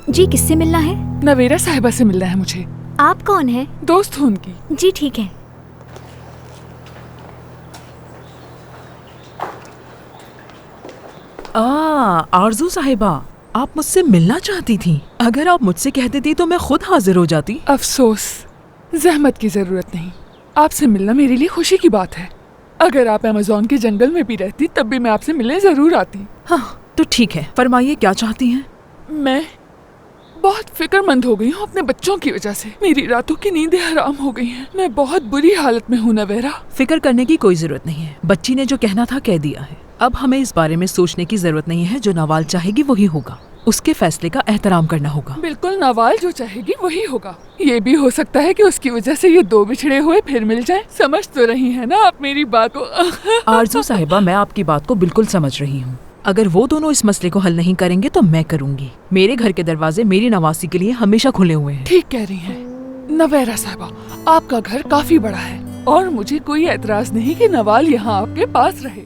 جی کس سے ملنا ہے؟ نویرہ صاحبہ سے ملنا ہے مجھے۔ آپ کون ہے؟ دوست ہوں ان کی۔ جی ٹھیک ہے۔ آرزو صاحبہ، آپ مجھ سے ملنا چاہتی تھی؟ اگر آپ مجھ سے کہہ دیتی تو میں خود حاضر ہو جاتی۔ افسوس، زحمت کی ضرورت نہیں، آپ سے ملنا میرے لیے خوشی کی بات ہے۔ اگر آپ ایمیزون کے جنگل میں بھی رہتی تب بھی میں آپ سے ملنے ضرور آتی۔ ہاں تو ٹھیک ہے، فرمائیے کیا چاہتی ہیں؟ میں بہت فکر مند ہو گئی ہوں اپنے بچوں کی وجہ سے۔ میری راتوں کی نیندیں حرام ہو گئی ہیں۔ میں بہت بری حالت میں ہوں نویرہ۔ فکر کرنے کی کوئی ضرورت نہیں ہے، بچی نے جو کہنا تھا کہہ دیا ہے۔ اب ہمیں اس بارے میں سوچنے کی ضرورت نہیں ہے، جو نوال چاہے گی وہی ہوگا، اس کے فیصلے کا احترام کرنا ہوگا۔ بالکل، نوال جو چاہے گی وہی ہوگا۔ یہ بھی ہو سکتا ہے کہ اس کی وجہ سے یہ دو بچھڑے ہوئے پھر مل جائیں۔ سمجھ تو رہی ہیں نا آپ میری بات کو؟ آرزو صاحبہ، میں آپ کی بات کو بالکل سمجھ رہی ہوں۔ اگر وہ دونوں اس مسئلے کو حل نہیں کریں گے تو میں کروں گی۔ میرے گھر کے دروازے میری نواسی کے لیے ہمیشہ کھلے ہوئے ہیں۔ ٹھیک کہہ رہی ہیں نویرہ صاحبہ، آپ کا گھر کافی بڑا ہے اور مجھے کوئی اعتراض نہیں کہ نوال یہاں آپ کے پاس رہے۔